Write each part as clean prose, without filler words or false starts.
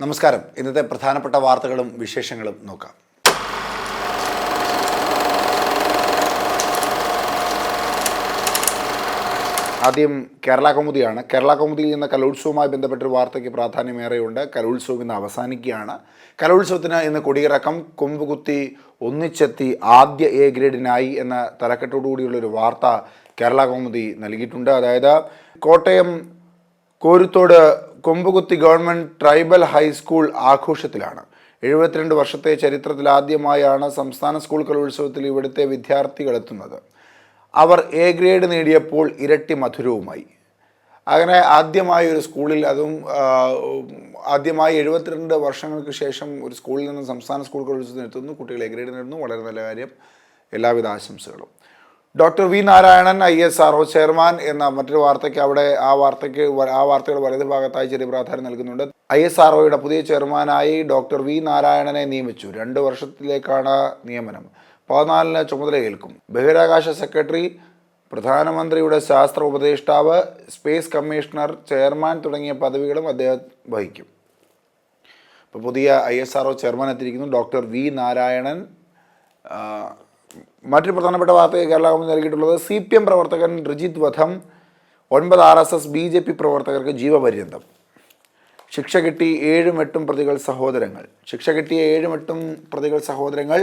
നമസ്കാരം. ഇന്നത്തെ പ്രധാനപ്പെട്ട വാർത്തകളും വിശേഷങ്ങളും നോക്കാം. ആദ്യം കേരള കൗമുദിയാണ്. കേരള കൗമുദിയിൽ നിന്ന് കലോത്സവവുമായി ബന്ധപ്പെട്ടൊരു വാർത്തയ്ക്ക് പ്രാധാന്യമേറെയുണ്ട്. കലോത്സവം ഇന്ന് അവസാനിക്കുകയാണ്. കലോത്സവത്തിന് ഇന്ന് കൊടിയിറക്കം, കൊമ്പുകുത്തി ഒന്നിച്ചെത്തി ആദ്യ എ ഗ്രേഡിനായി എന്ന തലക്കെട്ടോടുകൂടിയുള്ളൊരു വാർത്ത കേരള കൗമുദി നൽകിയിട്ടുണ്ട്. അതായത് Kottayam Koruthode Kombukuthi government tribal high school ആഘോഷത്തിലാണ്. 72 വർഷത്തെ ചരിത്രത്തിൽ ആദ്യമായാണ് സംസ്ഥാന സ്കൂൾ കലോത്സവത്തിൽ ഇവിടുത്തെ വിദ്യാർത്ഥികളെത്തുന്നത്. അവർ എ ഗ്രേഡ് നേടിയപ്പോൾ ഇരട്ടി മധുരവുമായി. അങ്ങനെ ആദ്യമായി ഒരു സ്കൂളിൽ, അതും ആദ്യമായി 72 വർഷങ്ങൾക്ക് ശേഷം ഒരു സ്കൂളിൽ നിന്ന് സംസ്ഥാന സ്കൂൾ കലോത്സവത്തിന് എത്തുന്നു. കുട്ടികൾ എ ഗ്രേഡ് നേടുന്നു. വളരെ നല്ല കാര്യം. എല്ലാവിധ ആശംസകളും. Doctor V Narayanan ISRO chairman എന്ന മറ്റൊരു വാർത്തയ്ക്ക് ആ വാർത്തയുടെ വലതു ഭാഗത്തായി ചെറിയ പ്രാധാന്യം നൽകുന്നുണ്ട്. ISROയുടെ പുതിയ ചെയർമാനായി ഡോക്ടർ വി നാരായണനെ നിയമിച്ചു. 2 വർഷത്തിലേക്കാണ് നിയമനം. 14-ന് ചുമതലയേൽക്കും. ബഹിരാകാശ സെക്രട്ടറി, പ്രധാനമന്ത്രിയുടെ ശാസ്ത്ര ഉപദേഷ്ടാവ്, സ്പേസ് കമ്മീഷണർ, ചെയർമാൻ തുടങ്ങിയ പദവികളും അദ്ദേഹം വഹിക്കും. ഇപ്പോൾ പുതിയ ISRO ചെയർമാൻ എത്തിയിരിക്കുന്നു ഡോക്ടർ വി നാരായണൻ. മറ്റൊരു പ്രധാനപ്പെട്ട വാർത്തയെ കേരള കൗമുദി നൽകിയിട്ടുള്ളത് CPM പ്രവർത്തകൻ റിജിത്ത് വധം, 9 RSS BJP പ്രവർത്തകർക്ക് ജീവപര്യന്തം. ശിക്ഷ കിട്ടി 7-8 പ്രതികൾ സഹോദരങ്ങൾ. ശിക്ഷ കിട്ടിയ 7-8 പ്രതികൾ സഹോദരങ്ങൾ.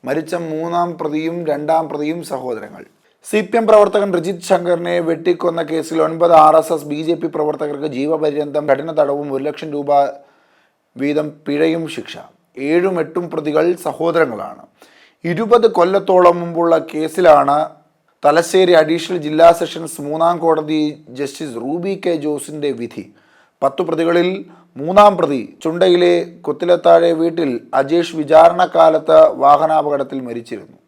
മരിച്ച 3-ാം പ്രതിയും 2-ാം പ്രതിയും സഹോദരങ്ങൾ. CPM പ്രവർത്തകൻ റിജിത്ത് ശങ്കറിനെ വെട്ടിക്കൊന്ന കേസിൽ 9 RSS BJP പ്രവർത്തകർക്ക് ജീവപര്യന്തം, കഠിന തടവും 1 ലക്ഷം രൂപ വീതം പിഴയും ശിക്ഷ. 7-8 പ്രതികൾ സഹോദരങ്ങളാണ്. 20 കൊല്ലത്തോളം മുമ്പുള്ള കേസിലാണ് തലശ്ശേരി അഡീഷണൽ ജില്ലാ സെഷൻസ് 3-ാം കോടതി ജസ്റ്റിസ് റൂബി K. ജോസിൻ്റെ വിധി. 10 പ്രതികളിൽ 3-ാം പ്രതി ചുണ്ടയിലെ കൊത്തിലത്താഴെ വീട്ടിൽ അജേഷ് വിചാരണക്കാലത്ത് വാഹനാപകടത്തിൽ മരിച്ചിരുന്നു.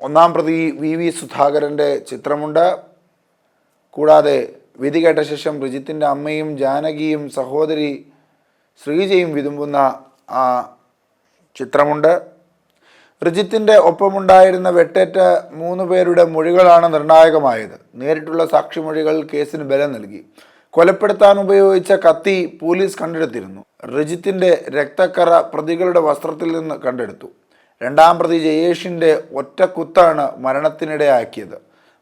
1-ാം പ്രതി VV സുധാകരൻ്റെ ചിത്രമുണ്ട്. കൂടാതെ വിധി കേട്ട ശേഷം റിജിത്തിൻ്റെ അമ്മയും ജാനകിയും സഹോദരി ശ്രീജയും വിതുമ്പുന്ന ആ ചിത്രമുണ്ട്. റിജിത്തിൻ്റെ ഒപ്പമുണ്ടായിരുന്ന വെട്ടേറ്റ 3 പേരുടെ മൊഴികളാണ് നിർണായകമായത്. നേരിട്ടുള്ള സാക്ഷിമൊഴികൾ കേസിന് ബലം നൽകി. കൊലപ്പെടുത്താൻ ഉപയോഗിച്ച കത്തി പോലീസ് കണ്ടെടുത്തിരുന്നു. റിജിത്തിൻ്റെ രക്തക്കറ പ്രതികളുടെ വസ്ത്രത്തിൽ നിന്ന് കണ്ടെടുത്തു. 2-ാം പ്രതി ജയേഷിൻ്റെ ഒറ്റക്കുത്താണ് മരണത്തിനിടയാക്കിയത്.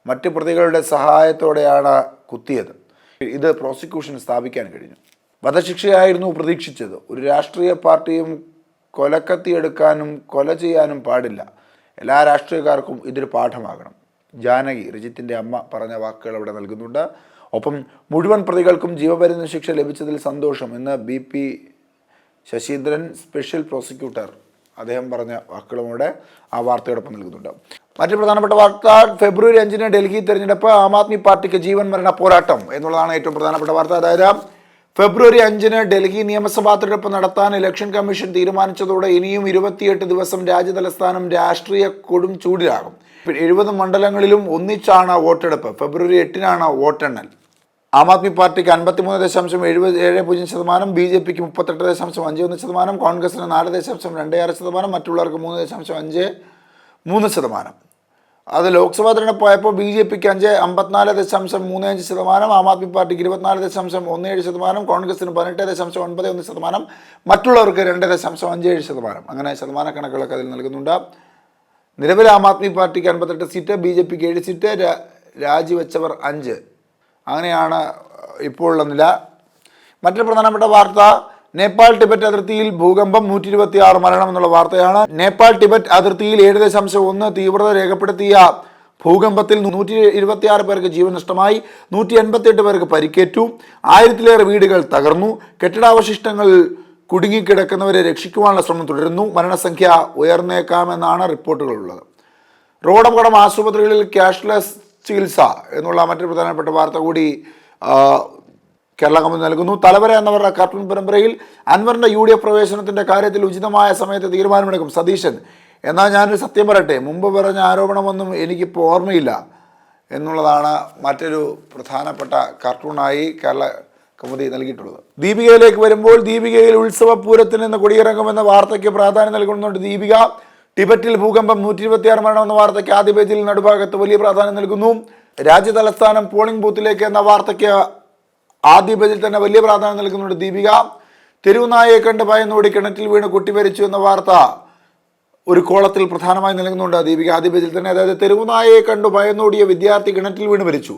മറ്റ് പ്രതികളുടെ സഹായത്തോടെയാണ് കുത്തിയത്. ഇത് പ്രോസിക്യൂഷൻ സ്ഥാപിക്കാൻ കഴിഞ്ഞു. വധശിക്ഷയായിരുന്നു പ്രതീക്ഷിച്ചത്. ഒരു രാഷ്ട്രീയ പാർട്ടിയും കൊലക്കത്തിയെടുക്കാനും കൊല ചെയ്യാനും പാടില്ല. എല്ലാ രാഷ്ട്രീയക്കാർക്കും ഇതൊരു പാഠമാകണം. ജാനകി, റിജിത്തിൻ്റെ അമ്മ, പറഞ്ഞ വാക്കുകൾ അവിടെ നൽകുന്നുണ്ട്. ഒപ്പം മുഴുവൻ പ്രതികൾക്കും ജീവപര്യന്തം ശിക്ഷ ലഭിച്ചതിൽ സന്തോഷം എന്ന് BP ശശീന്ദ്രൻ, സ്പെഷ്യൽ പ്രോസിക്യൂട്ടർ, അദ്ദേഹം പറഞ്ഞ വാക്കുകളുമൂടെ ആ വാർത്തയോടൊപ്പം നൽകുന്നുണ്ട്. മറ്റു പ്രധാനപ്പെട്ട വാർത്ത, ഫെബ്രുവരി 5-ന് ഡൽഹി തെരഞ്ഞെടുപ്പ്, ആം ആദ്മി പാർട്ടിക്ക് ജീവൻ മരണ പോരാട്ടം എന്നുള്ളതാണ് ഏറ്റവും പ്രധാനപ്പെട്ട വാർത്ത. അതായത് ഫെബ്രുവരി 5-ന് ഡൽഹി നിയമസഭാ തെരഞ്ഞെടുപ്പ് നടത്താൻ ഇലക്ഷൻ കമ്മീഷൻ തീരുമാനിച്ചതോടെ ഇനിയും 28 ദിവസം രാജ്യതലസ്ഥാനം രാഷ്ട്രീയ കൊടും ചൂടിലാകും. 70 മണ്ഡലങ്ങളിലും ഒന്നിച്ചാണ് വോട്ടെടുപ്പ്. ഫെബ്രുവരി 8-നാണ് വോട്ടെണ്ണൽ. ആം ആദ്മി പാർട്ടിക്ക് 53.77%, BJPക്ക് 38.51%, കോൺഗ്രസിന് 4.26%, മറ്റുള്ളവർക്ക് 3.53%. അത് ലോക്സഭാ തെരഞ്ഞെടുപ്പായപ്പോൾ BJPക്ക് 54.35%, ആം ആദ്മി പാർട്ടിക്ക് 24.17%, കോൺഗ്രസിന് 18.91%, മറ്റുള്ളവർക്ക് 2.57%. അങ്ങനെ ശതമാനക്കണക്കുകളൊക്കെ അതിൽ നൽകുന്നുണ്ട്. നിലവിൽ ആം ആദ്മി പാർട്ടിക്ക് 58 സീറ്റ്, BJPക്ക് 7 സീറ്റ്, രാജിവെച്ചവർ 5. അങ്ങനെയാണ് ഇപ്പോഴുള്ള നില. മറ്റൊരു പ്രധാനപ്പെട്ട വാർത്ത, നേപ്പാൾ ടിബറ്റ് അതിർത്തിയിൽ ഭൂകമ്പം, 126 മരണം എന്നുള്ള വാർത്തയാണ്. നേപ്പാൾ ടിബറ്റ് അതിർത്തിയിൽ 7.1 തീവ്രത രേഖപ്പെടുത്തിയ ഭൂകമ്പത്തിൽ 126 പേർക്ക് ജീവൻ നഷ്ടമായി, 188 പേർക്ക് പരിക്കേറ്റു, 1000-ലേറെ വീടുകൾ തകർന്നു. കെട്ടിടാവശിഷ്ടങ്ങൾ കുടുങ്ങിക്കിടക്കുന്നവരെ രക്ഷിക്കുവാനുള്ള ശ്രമം തുടരുന്നു. മരണസംഖ്യ ഉയർന്നേക്കാമെന്നാണ് റിപ്പോർട്ടുകളുള്ളത്. റോഡപകടം, ആശുപത്രികളിൽ ക്യാഷ്ലെസ് ചികിത്സ എന്നുള്ള മറ്റൊരു പ്രധാനപ്പെട്ട വാർത്ത കൂടി കേരള കൗമുദി നൽകുന്നു. തലവര എന്നവരുടെ കാർട്ടൂൺ പരമ്പരയിൽ അൻവറിൻ്റെ UDF പ്രവേശനത്തിൻ്റെ കാര്യത്തിൽ ഉചിതമായ സമയത്ത് തീരുമാനമെടുക്കും സതീശൻ. എന്നാൽ ഞാനൊരു സത്യം പറയട്ടെ, മുമ്പ് പറഞ്ഞ ആരോപണമൊന്നും എനിക്കിപ്പോൾ ഓർമ്മയില്ല എന്നുള്ളതാണ് മറ്റൊരു പ്രധാനപ്പെട്ട കാർട്ടൂണായി കേരള കൗമുദി നൽകിയിട്ടുള്ളത്. ദീപികയിലേക്ക് വരുമ്പോൾ, ദീപികയിൽ ഉത്സവപൂരത്തിൽ നിന്ന് കൊടിയിറങ്ങുമെന്ന വാർത്തയ്ക്ക് പ്രാധാന്യം നൽകുന്നുണ്ട്. ദീപിക, ടിബറ്റിൽ ഭൂകമ്പം, 126 മരണം എന്ന വാർത്തയ്ക്ക് ആദ്യ പേജിൽ നടുഭാഗത്ത് വലിയ പ്രാധാന്യം നൽകുന്നു. രാജ്യതലസ്ഥാനം പോളിംഗ് ബൂത്തിലേക്ക് എന്ന വാർത്തയ്ക്ക് ആദ്യ പേജിൽ തന്നെ വലിയ പ്രാധാന്യം നൽകുന്നുണ്ട് ദീപിക. തെരുവുനായയെ കണ്ട് ഭയന്നോടി കിണറ്റിൽ വീണ് കുട്ടി മരിച്ചു എന്ന വാർത്ത ഒരു കോളത്തിൽ പ്രധാനമായി നൽകുന്നുണ്ട് ദീപിക ആദ്യ പേജിൽ തന്നെ. അതായത് തെരുവുനായയെ കണ്ടു ഭയന്നോടിയ വിദ്യാർത്ഥി കിണറ്റിൽ വീണ് മരിച്ചു.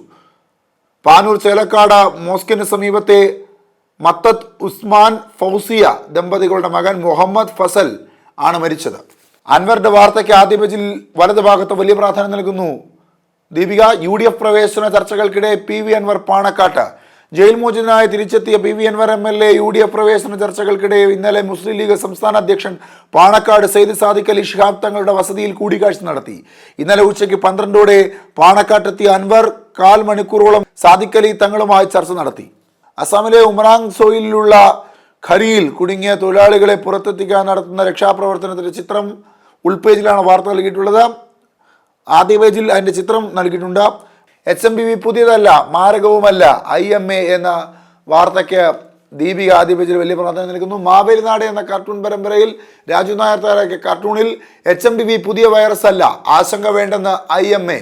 പാനൂർ ചേലക്കാട് മോസ്കിന് സമീപത്തെ മത്തത്ത് ഉസ്മാൻ ഫൗസിയ ദമ്പതികളുടെ മകൻ മുഹമ്മദ് ഫസൽ ആണ് മരിച്ചത്. അൻവറിന്റെ വാർത്തയ്ക്ക് ആദ്യ പേജിൽ വലതു ഭാഗത്ത് വലിയ പ്രാധാന്യം നൽകുന്നു ദീപിക. UDF പ്രവേശന ചർച്ചകൾക്കിടെ PV അൻവർ പാണക്കാട്ട്. ജയിൽ മോചിതനായി തിരിച്ചെത്തിയ PV അൻവർ MLA UDF പ്രവേശന ചർച്ചകൾക്കിടെ ഇന്നലെ മുസ്ലിം ലീഗ് സംസ്ഥാന അധ്യക്ഷൻ പാണക്കാട് സെയ്ദ് സാദിഖ് അലി ശിഹാബ് തങ്ങളുടെ വസതിയിൽ കൂടിക്കാഴ്ച നടത്തി. ഇന്നലെ ഉച്ചയ്ക്ക് 12ഓടെ പാണക്കാട്ടെത്തിയ അൻവർ 1/4 മണിക്കൂറോളം സാദിഖ് അലി തങ്ങളുമായി ചർച്ച നടത്തി. അസാമിലെ ഉമറാങ് സോയിലുള്ള ഖരിയിൽ കുടുങ്ങിയ തൊഴിലാളികളെ പുറത്തെത്തിക്കാൻ നടത്തുന്ന രക്ഷാപ്രവർത്തനത്തിന്റെ ചിത്രം ഉൾപേജിലാണ് വാർത്ത നൽകിയിട്ടുള്ളത്. ആദ്യ പേജിൽ അതിന്റെ ചിത്രം നൽകിയിട്ടുണ്ട്. HMPV പുതിയതല്ല, മാരകവുമല്ല, IMA എന്ന വാർത്തയ്ക്ക് ദീപിക ആദ്യ പേജിൽ വലിയ പ്രാധാന്യം നൽകുന്നു. മാവേലി നാട് എന്ന കാർട്ടൂൺ പരമ്പരയിൽ രാജു നായർ തയ്യാറാക്കിയ കാർട്ടൂണിൽ HMPV പുതിയ വൈറസ് അല്ല, ആശങ്ക വേണ്ടെന്ന് IMA.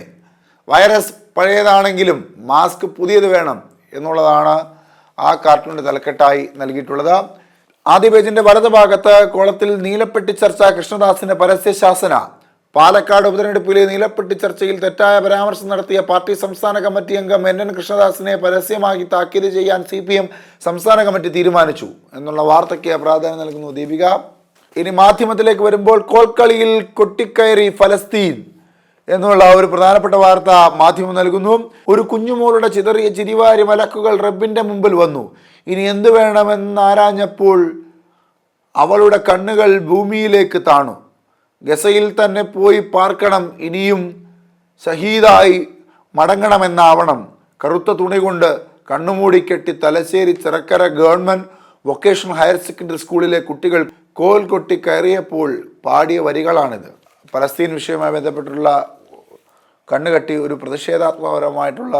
വൈറസ് പഴയതാണെങ്കിലും മാസ്ക് പുതിയത് വേണം എന്നുള്ളതാണ് ആ കാർട്ടൂണിന്റെ തലക്കെട്ടായി നൽകിയിട്ടുള്ളത്. ആദ്യ പേജിന്റെ വലതു ഭാഗത്ത് കോളത്തിൽ നീലപ്പെട്ടി ചർച്ച കൃഷ്ണദാസിന്റെ പരസ്യ ശാസന. പാലക്കാട് ഉപതെരഞ്ഞെടുപ്പിലെ നീലപ്പെട്ടി ചർച്ചയിൽ തെറ്റായ പരാമർശം നടത്തിയ പാർട്ടി സംസ്ഥാന കമ്മിറ്റി അംഗം NN കൃഷ്ണദാസിനെ പരസ്യമാക്കി താക്കീത് ചെയ്യാൻ CPM സംസ്ഥാന കമ്മിറ്റി തീരുമാനിച്ചു എന്നുള്ള വാർത്തയ്ക്ക് പ്രാധാന്യം നൽകുന്നു ദീപിക. ഇനി മാധ്യമത്തിലേക്ക് വരുമ്പോൾ കോൽക്കളിയിൽ കൊട്ടിക്കയറി ഫലസ്തീൻ എന്നുള്ള ഒരു പ്രധാനപ്പെട്ട വാർത്ത മാധ്യമം നൽകുന്നു. ഒരു കുഞ്ഞുമോളുടെ ചിതറിയ ചിരിവാരി മലക്കുകൾ റബ്ബിന്റെ മുമ്പിൽ വന്നു. ഇനി എന്തു വേണമെന്നാരാഞ്ഞപ്പോൾ അവളുടെ കണ്ണുകൾ ഭൂമിയിലേക്ക് താണു. ഗസയിൽ തന്നെ പോയി പാർക്കണം, ഇനിയും ഷഹീദായി മടങ്ങണമെന്നാവണം. കറുത്ത തുണി കൊണ്ട് കണ്ണുമൂടി കെട്ടി Thalassery Chirakkara government vocational higher secondary സ്കൂളിലെ കുട്ടികൾ കോൽ കൊട്ടി കയറിയപ്പോൾ പാടിയ വരികളാണിത്. പലസ്തീൻ വിഷയവുമായി ബന്ധപ്പെട്ടുള്ള കണ്ണുകെട്ടി ഒരു പ്രതിഷേധാത്മകപരമായിട്ടുള്ള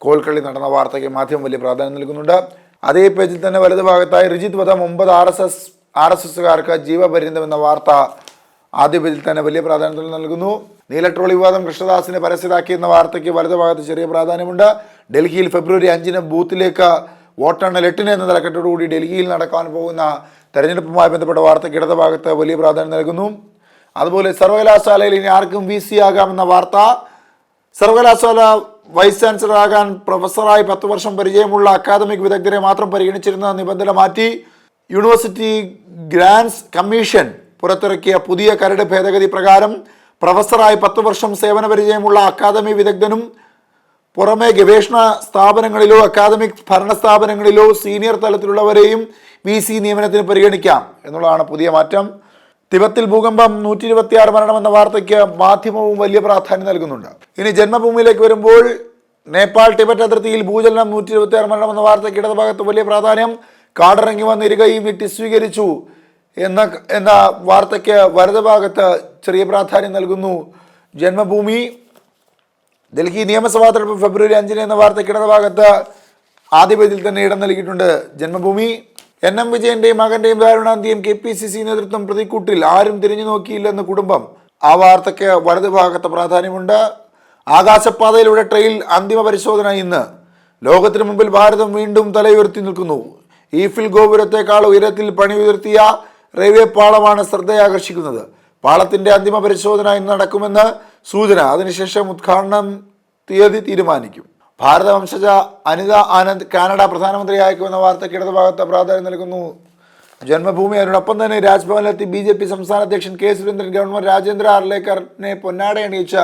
കോൽക്കളി നടന്ന വാർത്തയ്ക്ക് മാധ്യമം വലിയ പ്രാധാന്യം നൽകുന്നുണ്ട്. അതേ പേജിൽ തന്നെ വലതു ഭാഗത്തായി റിജിത് വധം 9 RSSകാർക്ക് ജീവപര്യന്തം എന്ന വാർത്ത ആദ്യ പേജിൽ തന്നെ വലിയ പ്രാധാന്യം നൽകുന്നു. നീലട്രോളി വിവാദം കൃഷ്ണദാസിനെ പരസ്യമാക്കിയെന്ന വാർത്തയ്ക്ക് വലതു ഭാഗത്ത് ചെറിയ പ്രാധാന്യമുണ്ട്. ഡൽഹിയിൽ ഫെബ്രുവരി 5 ബൂത്തിലേക്ക് വോട്ടെണ്ണൽ 8 എന്ന തലക്കെട്ടോടുകൂടി ഡൽഹിയിൽ നടക്കാൻ പോകുന്ന തെരഞ്ഞെടുപ്പുമായി ബന്ധപ്പെട്ട വാർത്തയ്ക്ക് ഇടതു ഭാഗത്ത് വലിയ പ്രാധാന്യം നൽകുന്നു. അതുപോലെ സർവകലാശാലയിൽ ഇനി ആർക്കും VC ആകാമെന്ന വാർത്ത. സർവകലാശാല വൈസ് ചാൻസലർ ആകാൻ പ്രൊഫസറായി 10 വർഷം പരിചയമുള്ള അക്കാദമിക് വിദഗ്ധരെ മാത്രം പരിഗണിച്ചിരുന്ന നിബന്ധന മാറ്റി. യൂണിവേഴ്സിറ്റി ഗ്രാന്റ്സ് കമ്മീഷൻ പുറത്തിറക്കിയ പുതിയ കരട് ഭേദഗതി പ്രകാരം പ്രൊഫസറായി 10 വർഷം സേവന പരിചയമുള്ള അക്കാദമിക് വിദഗ്ധനും പുറമെ ഗവേഷണ സ്ഥാപനങ്ങളിലോ അക്കാദമിക് ഭരണ സ്ഥാപനങ്ങളിലോ സീനിയർ തലത്തിലുള്ളവരെയും VC നിയമനത്തിന് പരിഗണിക്കാം എന്നുള്ളതാണ് പുതിയ മാറ്റം. തിബത്തിൽ ഭൂകമ്പം 126 മരണമെന്ന വാർത്തയ്ക്ക് മാധ്യമവും വലിയ പ്രാധാന്യം നൽകുന്നുണ്ട്. ഇനി ജന്മഭൂമിയിലേക്ക് വരുമ്പോൾ നേപ്പാൾ ടിബറ്റ് അതിർത്തിയിൽ ഭൂചലനം 126 മരണമെന്ന വാർത്തയ്ക്ക് ഇടതുഭാഗത്ത് വലിയ പ്രാധാന്യം. കാടിറങ്ങി വന്ന് ഇരുകയും വിട്ടി സ്വീകരിച്ചു എന്ന വാർത്തയ്ക്ക് വലതുഭാഗത്ത് ചെറിയ പ്രാധാന്യം നൽകുന്നു ജന്മഭൂമി. ഡൽഹി നിയമസഭാ തെരഞ്ഞെടുപ്പ് ഫെബ്രുവരി 5 എന്ന വാർത്തയ്ക്ക് ഇടതുഭാഗത്ത് ആദ്യ പേജിൽ തന്നെ ഇടം നൽകിയിട്ടുണ്ട് ജന്മഭൂമി. NM വിജയന്റെയും മകന്റെയും ദാരുണാന്ത്യം KPCC നേതൃത്വം പ്രതിക്കൂട്ടിൽ, ആരും തിരിഞ്ഞു നോക്കിയില്ലെന്ന് കുടുംബം. ആ വാർത്തയ്ക്ക് വലതുഭാഗത്ത് പ്രാധാന്യമുണ്ട്. ആകാശപാതയിലൂടെ ട്രെയിൻ അന്തിമ പരിശോധന ഇന്ന്. ലോകത്തിനു മുമ്പിൽ ഭാരതം വീണ്ടും തലയുയർത്തി നിൽക്കുന്നു. ഈഫിൽ ഗോപുരത്തെക്കാൾ ഉയരത്തിൽ പണി ഉയർത്തിയ റെയിൽവേ പാളമാണ് ശ്രദ്ധയാകർഷിക്കുന്നത്. പാളത്തിന്റെ അന്തിമ പരിശോധന ഇന്ന് നടക്കുമെന്ന് സൂചന. അതിനുശേഷം ഉദ്ഘാടനം തീയതി തീരുമാനിക്കും. ഭാരത വംശജ അനിത ആനന്ദ് കാനഡ പ്രധാനമന്ത്രി അയക്കുമെന്ന വാർത്തയ്ക്ക് ഇടതുഭാഗത്ത് പ്രാധാന്യം നൽകുന്നു ജന്മഭൂമി. അതിനോടൊപ്പം തന്നെ രാജ്ഭവനിലെത്തി BJP സംസ്ഥാന അധ്യക്ഷൻ K സുരേന്ദ്രൻ ഗവർണർ രാജേന്ദ്ര ആർലേക്കറിനെ പൊന്നാട അണിയിച്ച്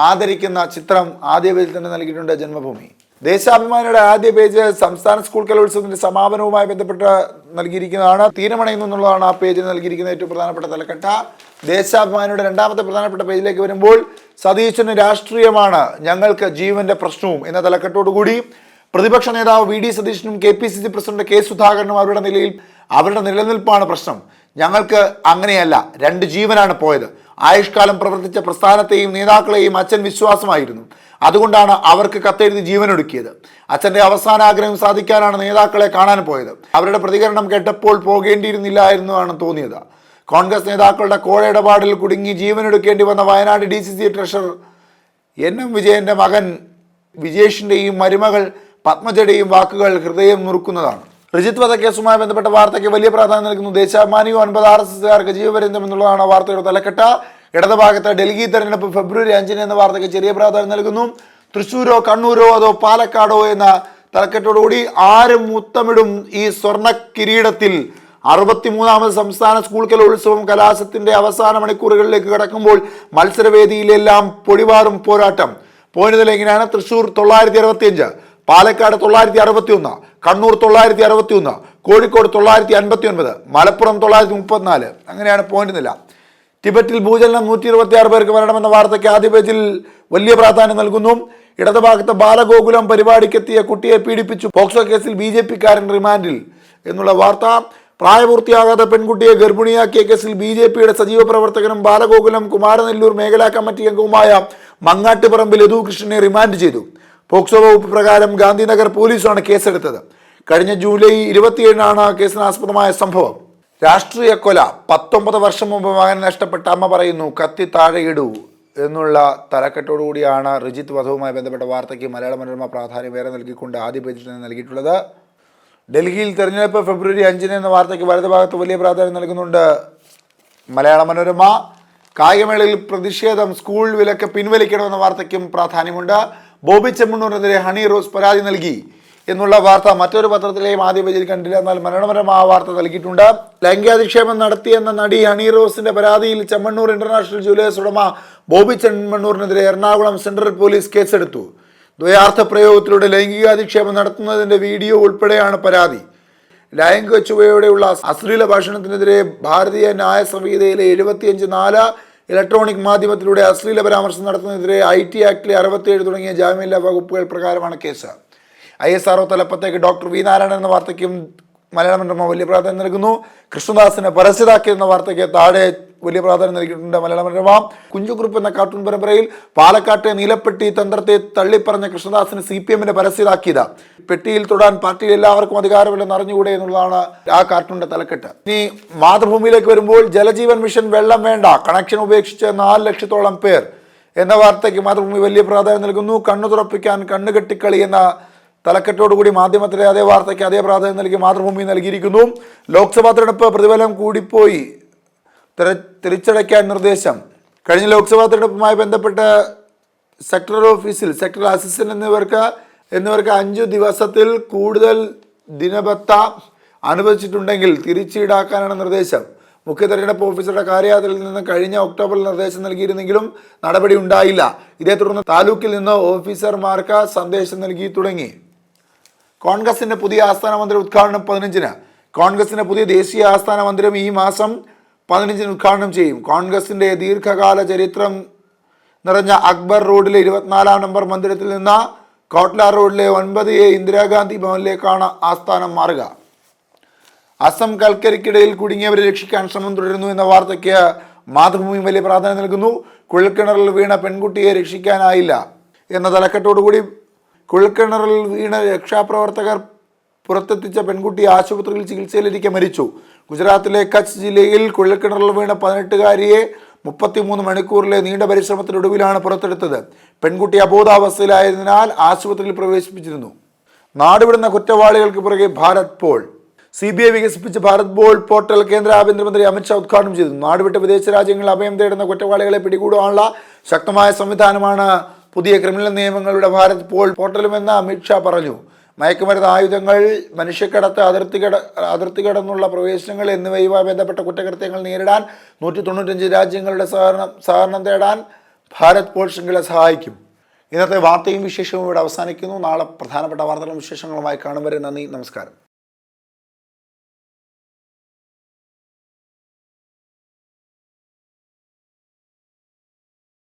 ആദരിക്കുന്ന ചിത്രം ആദ്യ പേജിൽ തന്നെ നൽകിയിട്ടുണ്ട് ജന്മഭൂമി. ദേശാഭിമാനിയുടെ ആദ്യ പേജ് സംസ്ഥാന സ്കൂൾ കലോത്സവത്തിന്റെ സമാപനവുമായി ബന്ധപ്പെട്ട് നൽകിയിരിക്കുന്നതാണ്. തീരമണയുന്നു എന്നുള്ളതാണ് ആ പേജിൽ നൽകിയിരിക്കുന്ന ഏറ്റവും പ്രധാനപ്പെട്ട തലക്കെട്ട. ദേശാഭിമാനിയുടെ രണ്ടാമത്തെ പ്രധാനപ്പെട്ട പേജിലേക്ക് വരുമ്പോൾ സതീശന് രാഷ്ട്രീയമാണ് ഞങ്ങൾക്ക് ജീവന്റെ പ്രശ്നവും എന്ന തലക്കെട്ടോടുകൂടി പ്രതിപക്ഷ നേതാവ് VD സതീശനും KPCC പ്രസിഡന്റ് K സുധാകരനും അവരുടെ നിലനിൽപ്പാണ് പ്രശ്നം. ഞങ്ങൾക്ക് അങ്ങനെയല്ല, 2 ജീവനാണ് പോയത്. ആയുഷ്കാലം പ്രവർത്തിച്ച പ്രസ്ഥാനത്തെയും നേതാക്കളെയും അച്ഛൻ വിശ്വാസമായിരുന്നു. അതുകൊണ്ടാണ് അവർക്ക് കത്തെഴുതി ജീവനൊടുക്കിയത്. അച്ഛൻ്റെ അവസാന ആഗ്രഹം സാധിക്കാനാണ് നേതാക്കളെ കാണാൻ പോയത്. അവരുടെ പ്രതികരണം കേട്ടപ്പോൾ പോകേണ്ടിയിരുന്നില്ലായിരുന്നാണ് തോന്നിയത്. കോൺഗ്രസ് നേതാക്കളുടെ കോഴ ഇടപാടിൽ കുടുങ്ങി ജീവനെടുക്കേണ്ടി വന്ന വയനാട് DCC ട്രഷറർ NM വിജയന്റെ മകൻ വിജേഷിൻ്റെയും മരുമകൾ പത്മജയുടെയും വാക്കുകൾ ഹൃദയം നുറുക്കുന്നതാണ്. റിജിത്ത് വധക്കേസുമായി ബന്ധപ്പെട്ട വാർത്തയ്ക്ക് വലിയ പ്രാധാന്യം നൽകുന്നു ദേശാഭിമാനിയും 9 RSSകാർക്ക് ജീവപര്യന്തം എന്നുള്ളതാണ് വാർത്തയുടെ തലക്കെട്ട്. ഇടതുഭാഗത്ത് ഡൽഹി തെരഞ്ഞെടുപ്പ് ഫെബ്രുവരി 5 എന്ന വാർത്തയ്ക്ക് ചെറിയ പ്രാധാന്യം നൽകുന്നു. തൃശ്ശൂരോ കണ്ണൂരോ അതോ പാലക്കാടോ എന്ന തലക്കെട്ടോടുകൂടി ആര് മുത്തമിടും ഈ സ്വർണ്ണ കിരീടത്തിൽ? 63ാമത് സംസ്ഥാന സ്കൂൾ കലോത്സവം കലാശത്തിന്റെ അവസാന മണിക്കൂറുകളിലേക്ക് കടക്കുമ്പോൾ മത്സരവേദിയിലെല്ലാം പൊടിവാറും പോരാട്ടം. പോയിന്റ് നില എങ്ങനെയാണ്? തൃശ്ശൂർ 965, പാലക്കാട് 961, കണ്ണൂർ 961, കോഴിക്കോട് 959, മലപ്പുറം 934. അങ്ങനെയാണ് പോയിന്റ് നില. ടിബറ്റിൽ ഭൂചലനം 126 പേർക്ക് മരണമെന്ന വാർത്തയ്ക്ക് ആദ്യ പേജിൽ വലിയ പ്രാധാന്യം നൽകുന്നു. ഇടതുഭാഗത്ത് ബാലഗോകുലം പരിപാടിക്കെത്തിയ കുട്ടിയെ പീഡിപ്പിച്ചു, പോക്സോ കേസിൽ BJP-കാരൻ റിമാൻഡിൽ എന്നുള്ള വാർത്ത. പ്രായപൂർത്തിയാകാത്ത പെൺകുട്ടിയെ ഗർഭിണിയാക്കിയ കേസിൽ BJP-യുടെ സജീവ പ്രവർത്തകനും ബാലഗോകുലം കുമാരനെല്ലൂർ മേഖലാ കമ്മിറ്റി അംഗവുമായ മങ്ങാട്ടുപറമ്പിൽ യദുകൃഷ്ണനെ റിമാൻഡ് ചെയ്തു. പോക്സോ വകുപ്പ് പ്രകാരം ഗാന്ധിനഗർ പോലീസാണ് കേസെടുത്തത്. കഴിഞ്ഞ ജൂലൈ 27 കേസിനാസ്പദമായ സംഭവം. രാഷ്ട്രീയ കൊല. 19 വർഷം മുമ്പ് മകൻ നഷ്ടപ്പെട്ട അമ്മ പറയുന്നു കത്തി താഴെയിടൂ എന്നുള്ള തലക്കെട്ടോടുകൂടിയാണ് റിജിത്ത് വധവുമായി ബന്ധപ്പെട്ട വാർത്തയ്ക്ക് മലയാള മനോരമ പ്രാധാന്യം ഏറെ നൽകിക്കൊണ്ട് ആദ്യ പേജിൽ നിന്ന് നൽകിയിട്ടുള്ളത്. ഡൽഹിയിൽ തെരഞ്ഞെടുപ്പ് ഫെബ്രുവരി 5 എന്ന വാർത്തയ്ക്ക് വലതുഭാഗത്ത് വലിയ പ്രാധാന്യം നൽകുന്നുണ്ട് മലയാള മനോരമ. കായികമേളയിൽ പ്രതിഷേധം, സ്കൂൾ വിലക്ക് പിൻവലിക്കണമെന്ന വാർത്തയ്ക്കും പ്രാധാന്യമുണ്ട്. ബോബി ചെമ്മണ്ണൂരിനെതിരെ ഹണി റോസ് പരാതി നൽകി എന്നുള്ള വാർത്ത മറ്റൊരു പത്രത്തിലെയും ആദ്യ പേജിൽ കണ്ടില്ല, എന്നാൽ മനോരമ ആ വാർത്ത നൽകിയിട്ടുണ്ട്. ലൈംഗികാധിക്ഷേപം നടത്തിയെന്ന നടി ഹണി റോസിന്റെ പരാതിയിൽ ചെമ്മണ്ണൂർ ഇന്റർനാഷണൽ ജുവലേഴ്സ് ഉടമ ബോബി ചെമ്മണ്ണൂരിനെതിരെ എറണാകുളം സെൻട്രൽ പോലീസ് കേസെടുത്തു. ദ്വയാർത്ഥ പ്രയോഗത്തിലൂടെ ലൈംഗികാധിക്ഷേപം നടത്തുന്നതിന്റെ വീഡിയോ ഉൾപ്പെടെയാണ് പരാതി. ലൈംഗിക ചുവയോടെയുള്ള അശ്ലീല ഭാഷണത്തിനെതിരെ ഭാരതീയ ന്യായ സംഹിതയിലെ 75(4) ഇലക്ട്രോണിക് മാധ്യമത്തിലൂടെ അശ്ലീല പരാമർശം നടത്തുന്നതിനെതിരെ IT ആക്ടിലെ 67 തുടങ്ങിയ ജാമ്യമില്ലാ വകുപ്പുകൾ പ്രകാരമാണ് കേസ്. ISRO തലപ്പത്തേക്ക് ഡോക്ടർ വി നാരായണൻ എന്ന വാർത്തയ്ക്കും മലയാള മനോരമ വലിയ പ്രാധാന്യം നൽകുന്നു. കൃഷ്ണദാസിനെ പരസ്യതാക്കിയെന്ന വാർത്തയ്ക്ക് താഴെ വലിയ പ്രാധാന്യം നൽകിയിട്ടുണ്ട് മലയാള മനോരമ. കുഞ്ചുകുറുപ്പ് എന്ന കാർട്ടൂൺ പരമ്പരയിൽ പാലക്കാട്ടെ നീലപ്പെട്ടി തന്ത്രത്തെ തള്ളിപ്പറഞ്ഞ കൃഷ്ണദാസിന് CPM-ന്റെ പരസ്യതാക്കിയത്. പെട്ടിയിൽ തൊടാൻ പാർട്ടിയിൽ എല്ലാവർക്കും അധികാരമില്ലെന്ന് അറിഞ്ഞുകൂടെ എന്നുള്ളതാണ് ആ കാർട്ടൂണിന്റെ തലക്കെട്ട്. ഇനി മാതൃഭൂമിയിലേക്ക് വരുമ്പോൾ ജലജീവൻ മിഷൻ വെള്ളം വേണ്ട, കണക്ഷൻ ഉപേക്ഷിച്ച് 4 ലക്ഷത്തോളം പേർ എന്ന വാർത്തയ്ക്ക് മാതൃഭൂമി വലിയ പ്രാധാന്യം നൽകുന്നു. കണ്ണു തുറപ്പിക്കാൻ കണ്ണുകെട്ടിക്കളി എന്ന തലക്കെട്ടോടുകൂടി മാധ്യമത്തിലെ അതേ വാർത്തയ്ക്ക് അതേ പ്രാധാന്യം നൽകി മാതൃഭൂമി നൽകിയിരിക്കുന്നു. ലോക്സഭാ തെരഞ്ഞെടുപ്പ് പ്രതിഫലം കൂടിപ്പോയി, തിരിച്ചടയ്ക്കാൻ നിർദ്ദേശം. കഴിഞ്ഞ ലോക്സഭാ തെരഞ്ഞെടുപ്പുമായി ബന്ധപ്പെട്ട് സെക്ടറൽ ഓഫീസിൽ സെക്ടറൽ അസിസ്റ്റന്റ് എന്നിവർക്ക് 5 ദിവസത്തിൽ കൂടുതൽ ദിനബത്ത അനുവദിച്ചിട്ടുണ്ടെങ്കിൽ തിരിച്ചീടാക്കാനാണ് നിർദ്ദേശം. മുഖ്യ തെരഞ്ഞെടുപ്പ് ഓഫീസറുടെ കാര്യാലയത്തിൽ നിന്ന് കഴിഞ്ഞ ഒക്ടോബറിൽ നിർദ്ദേശം നൽകിയിരുന്നെങ്കിലും നടപടി ഉണ്ടായില്ല. ഇതേ തുടർന്ന് താലൂക്കിൽ നിന്ന് ഓഫീസർമാർക്ക് സന്ദേശം നൽകി തുടങ്ങി. കോൺഗ്രസിന്റെ പുതിയ ആസ്ഥാന മന്ദിരം ഉദ്ഘാടനം 15-ന്. കോൺഗ്രസിന്റെ പുതിയ ദേശീയ ആസ്ഥാന മന്ദിരം ഈ മാസം 15-ന് ഉദ്ഘാടനം ചെയ്യും. കോൺഗ്രസിന്റെ ദീർഘകാല ചരിത്രം നിറഞ്ഞ അക്ബർ റോഡിലെ 24-ാം നമ്പർ മന്ദിരത്തിൽ നിന്ന് കോട്ട്ല റോഡിലെ 9A ഇന്ദിരാഗാന്ധി ഭവനിലേക്കാണ് ആസ്ഥാനം മാറുക. അസം കൽക്കരിക്കിടയിൽ കുടുങ്ങിയവരെ രക്ഷിക്കാൻ ശ്രമം തുടരുന്നു എന്ന വാർത്തയ്ക്ക് മാതൃഭൂമി വലിയ പ്രാധാന്യം നൽകുന്നു. കുഴൽക്കിണറിൽ വീണ പെൺകുട്ടിയെ രക്ഷിക്കാനായില്ല എന്ന തലക്കെട്ടോടുകൂടി കുഴൽക്കിണറിൽ വീണ രക്ഷാപ്രവർത്തകർ പുറത്തെത്തിച്ച പെൺകുട്ടി ആശുപത്രിയിൽ ചികിത്സയിലിരിക്കെ മരിച്ചു. ഗുജറാത്തിലെ കച്ച് ജില്ലയിൽ കുഴൽക്കിണറിൽ വീണ 18-കാരിയെ 33 മണിക്കൂറിലെ നീണ്ട പരിശ്രമത്തിനൊടുവിലാണ് പുറത്തെടുത്തത്. പെൺകുട്ടി അബോധാവസ്ഥയിലായതിനാൽ ആശുപത്രിയിൽ പ്രവേശിപ്പിച്ചിരുന്നു. നാടുവിടുന്ന കുറ്റവാളികൾക്ക് പുറകെ ഭാരത് പോൾ. CBI വികസിപ്പിച്ച ഭാരത് പോൾ പോർട്ടൽ കേന്ദ്ര ആഭ്യന്തരമന്ത്രി അമിത്ഷാ ഉദ്ഘാടനം ചെയ്തു. നാടുവിട്ട് വിദേശ രാജ്യങ്ങളിൽ അഭയം തേടുന്ന കുറ്റവാളികളെ പിടികൂടാനുള്ള ശക്തമായ സംവിധാനമാണ് പുതിയ ക്രിമിനൽ നിയമങ്ങളുടെ ഭാരത് പോൾ പോർട്ടലുമെന്ന് അമിത്ഷാ പറഞ്ഞു. മയക്കുമരുന്ന്, ആയുധങ്ങൾ, മനുഷ്യക്കടത്ത്, അതിർത്തി കടന്നുള്ള പ്രവേശനങ്ങൾ എന്നിവയുമായി ബന്ധപ്പെട്ട കുറ്റകൃത്യങ്ങൾ നേരിടാൻ 195 രാജ്യങ്ങളുടെ സഹകരണം തേടാൻ ഭാരത് പോൾ ശൃംഖല സഹായിക്കും. ഇന്നത്തെ വാർത്തയും വിശേഷവും ഇവിടെ അവസാനിക്കുന്നു. നാളെ പ്രധാനപ്പെട്ട വാർത്തകളും വിശേഷങ്ങളുമായി കാണും വരെ നന്ദി, നമസ്കാരം.